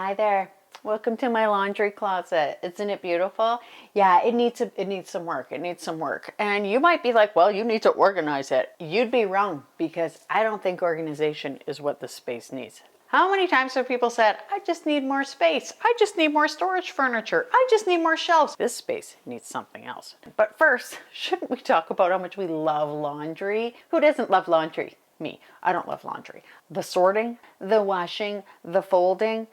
Hi there. Welcome to my laundry closet. Isn't it beautiful? Yeah, it needs some work. It needs some work. And you might be like, well, you need to organize it. You'd be wrong, because I don't think organization is what the space needs. How many times have people said, I just need more space. I just need more storage furniture. I just need more shelves. This space needs something else. But first, shouldn't we talk about how much we love laundry? Who doesn't love laundry? Me. I don't love laundry. The sorting, the washing, the folding,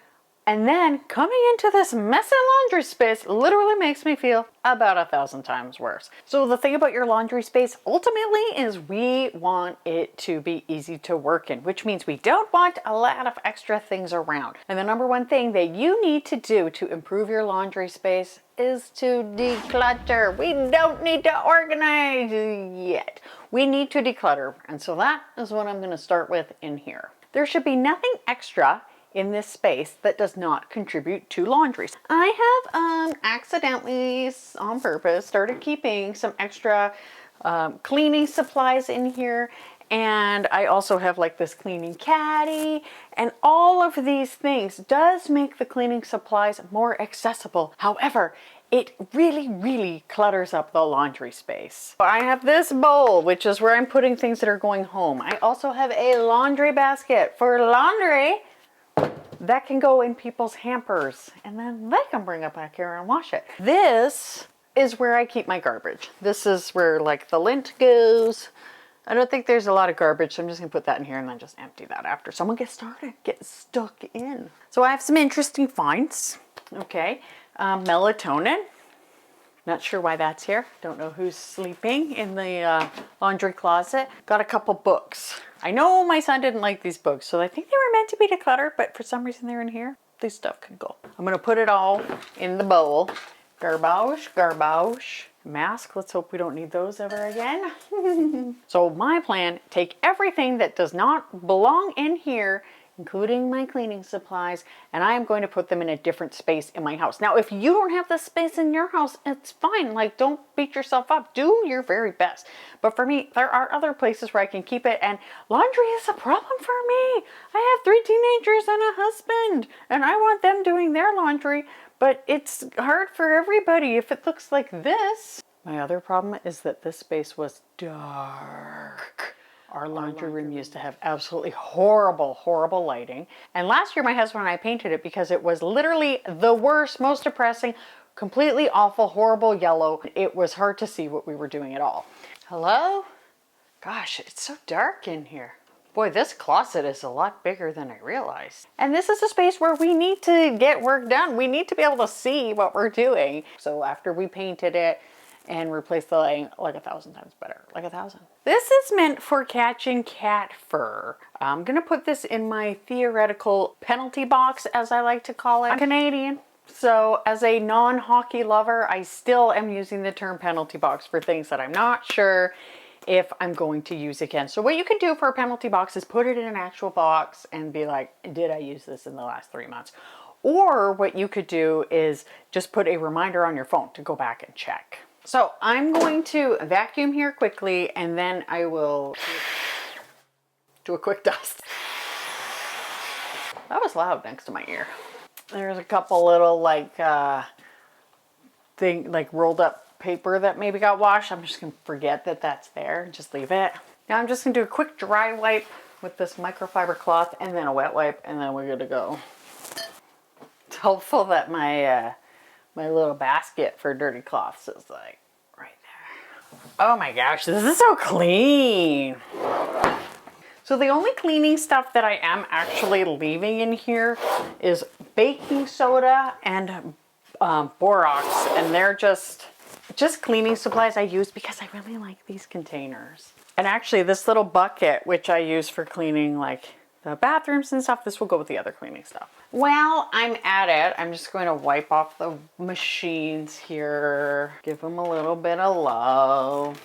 and then coming into this messy laundry space literally makes me feel about 1,000 times worse. So the thing about your laundry space ultimately is we want it to be easy to work in, which means we don't want a lot of extra things around. And the number one thing that you need to do to improve your laundry space is to declutter. We don't need to organize yet. We need to declutter. And so that is what I'm going to start with in here. There should be nothing extra in this space that does not contribute to laundry. I have accidentally, on purpose, started keeping some extra cleaning supplies in here. And I also have like this cleaning caddy, and all of these things does make the cleaning supplies more accessible. However, it really clutters up the laundry space. I have this bowl, which is where I'm putting things that are going home. I also have a laundry basket for laundry that can go in people's hampers, and then they can bring it back here and wash it. This is where I keep my garbage. This is where like the lint goes. I don't think there's a lot of garbage, so I'm just gonna put that in here and then just empty that after someone gets started, get stuck in. So I have some interesting finds. Okay, melatonin. Not sure why that's here. Don't know who's sleeping in the laundry closet. Got a couple books. I know my son didn't like these books, so I think they were meant to be decluttered, but for some reason they're in here. This stuff could go. I'm gonna put it all in the bowl. Garbage. Mask, let's hope we don't need those ever again. So my plan, take everything that does not belong in here, including my cleaning supplies, and I am going to put them in a different space in my house. Now, if you don't have this space in your house, it's fine. Like, don't beat yourself up. Do your very best. But for me, there are other places where I can keep it, and laundry is a problem for me. I have 3 teenagers and a husband, and I want them doing their laundry, but it's hard for everybody if it looks like this. My other problem is that this space was dark. Our laundry room used to have absolutely horrible lighting. And last year my husband and I painted it because it was literally the worst, most depressing, completely awful, horrible yellow. It was hard to see what we were doing at all. Hello? Gosh, it's so dark in here. Boy, this closet is a lot bigger than I realized. And this is a space where we need to get work done. We need to be able to see what we're doing. So after we painted it, and replace the lighting, like 1,000 times better, like 1,000. This is meant for catching cat fur. I'm gonna put this in my theoretical penalty box, as I like to call it. I'm Canadian, so as a non-hockey lover, I still am using the term penalty box for things that I'm not sure if I'm going to use again. So what you can do for a penalty box is put it in an actual box and be like, did I use this in the last 3 months? Or what you could do is just put a reminder on your phone to go back and check. So I'm going to vacuum here quickly, and then I will do a quick dust. That was loud next to my ear. There's a couple little like rolled up paper that maybe got washed. I'm just gonna forget that that's there and just leave it. Now I'm just gonna do a quick dry wipe with this microfiber cloth and then a wet wipe, and then we're good to go. It's helpful that my my little basket for dirty cloths is like right there. Oh my gosh, this is so clean. So the only cleaning stuff that I am actually leaving in here is baking soda and borax, and they're just cleaning supplies I use because I really like these containers. And actually this little bucket, which I use for cleaning like the bathrooms and stuff, this will go with the other cleaning stuff. While I'm at it, I'm just going to wipe off the machines here, give them a little bit of love.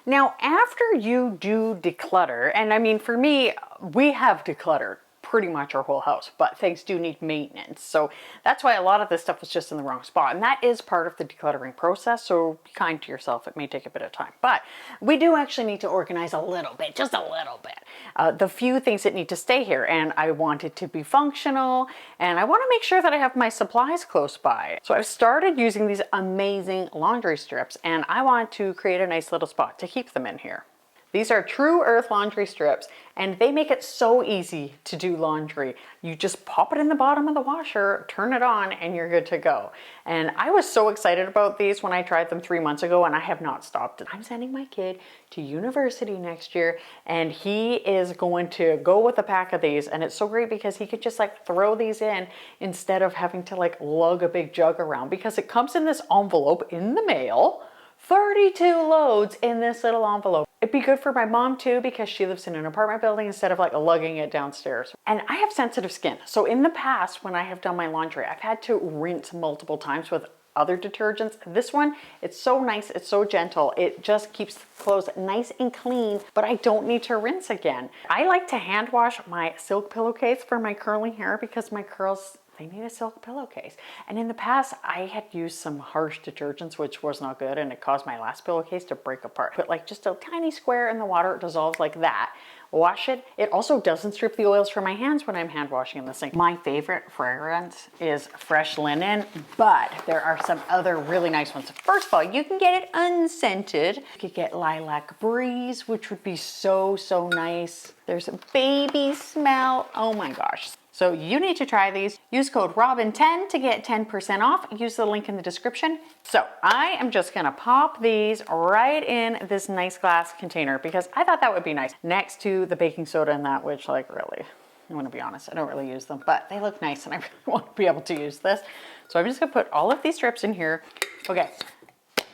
Now, after you do declutter, and I mean, for me, we have decluttered pretty much our whole house, but things do need maintenance. So that's why a lot of this stuff was just in the wrong spot. And that is part of the decluttering process. So be kind to yourself. It may take a bit of time, but we do actually need to organize a little bit, just a little bit. The few things that need to stay here, and I want it to be functional, and I want to make sure that I have my supplies close by. So I've started using these amazing laundry strips, and I want to create a nice little spot to keep them in here. These are Tru Earth laundry strips, and they make it so easy to do laundry. You just pop it in the bottom of the washer, turn it on, and you're good to go. And I was so excited about these when I tried them 3 months ago, and I have not stopped. I'm sending my kid to university next year, and he is going to go with a pack of these, and it's so great because he could just like throw these in instead of having to like lug a big jug around, because it comes in this envelope in the mail. 32 loads in this little envelope. It'd be good for my mom too, because she lives in an apartment building instead of like lugging it downstairs. And I have sensitive skin. So in the past, when I have done my laundry, I've had to rinse multiple times with other detergents. This one, it's so nice, it's so gentle. It just keeps clothes nice and clean, but I don't need to rinse again. I like to hand wash my silk pillowcase for my curly hair because my curls, they need a silk pillowcase. And in the past, I had used some harsh detergents, which was not good, and it caused my last pillowcase to break apart. Put like just a tiny square in the water, it dissolves like that. Wash it. It also doesn't strip the oils from my hands when I'm hand washing in the sink. My favorite fragrance is fresh linen, but there are some other really nice ones. First of all, you can get it unscented. You could get lilac breeze, which would be so, so nice. There's a baby smell. Oh my gosh. So you need to try these. Use code Robyn10 to get 10% off. Use the link in the description. So I am just gonna pop these right in this nice glass container because I thought that would be nice next to the baking soda and that, which like really, I'm gonna be honest, I don't really use them, but they look nice and I really want to be able to use this. So I'm just gonna put all of these strips in here. Okay,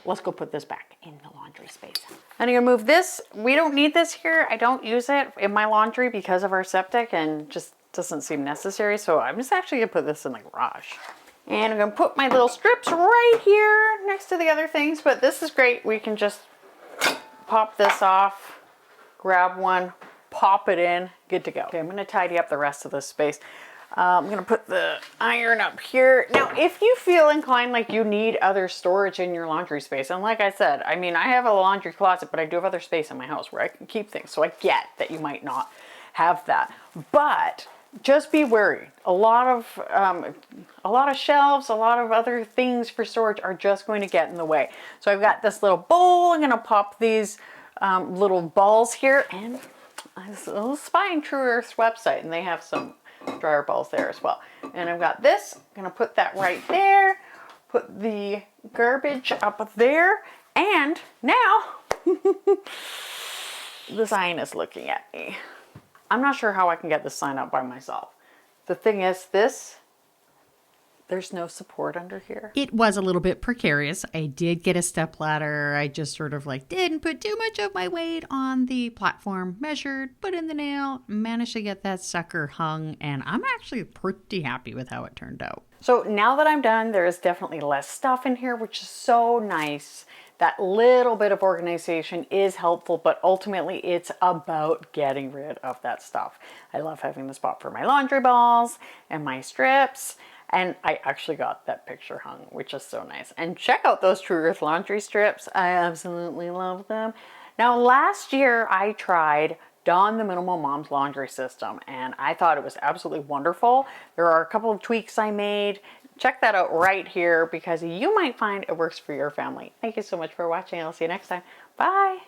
let's go put this back in the laundry space. I'm gonna move this. We don't need this here. I don't use it in my laundry because of our septic and just doesn't seem necessary. So I'm just actually gonna put this in the garage. And I'm gonna put my little strips right here next to the other things, but this is great. We can just pop this off, grab one, pop it in, good to go. Okay, I'm gonna tidy up the rest of this space. I'm gonna put the iron up here. Now, if you feel inclined like you need other storage in your laundry space, and like I said, I mean, I have a laundry closet, but I do have other space in my house where I can keep things. So I get that you might not have that, but just be wary. A lot of shelves, a lot of other things for storage are just going to get in the way. So I've got this little bowl. I'm gonna pop these little balls here, and I was spying Tru Earth's website, and they have some dryer balls there as well. And I've got this. I'm gonna put that right there. Put the garbage up there, and now the sign is looking at me. I'm not sure how I can get this sign up by myself. The thing is, there's no support under here. It was a little bit precarious. I did get a step ladder. I just sort of like didn't put too much of my weight on the platform, measured, put in the nail, managed to get that sucker hung, and I'm actually pretty happy with how it turned out. So now that I'm done, there is definitely less stuff in here, which is so nice. That little bit of organization is helpful, but ultimately it's about getting rid of that stuff. I love having the spot for my laundry balls and my strips. And I actually got that picture hung, which is so nice. And check out those Tru Earth laundry strips. I absolutely love them. Now, last year I tried Dawn the Minimal Mom's laundry system, and I thought it was absolutely wonderful. There are a couple of tweaks I made. Check that out right here because you might find it works for your family. Thank you so much for watching. I'll see you next time. Bye.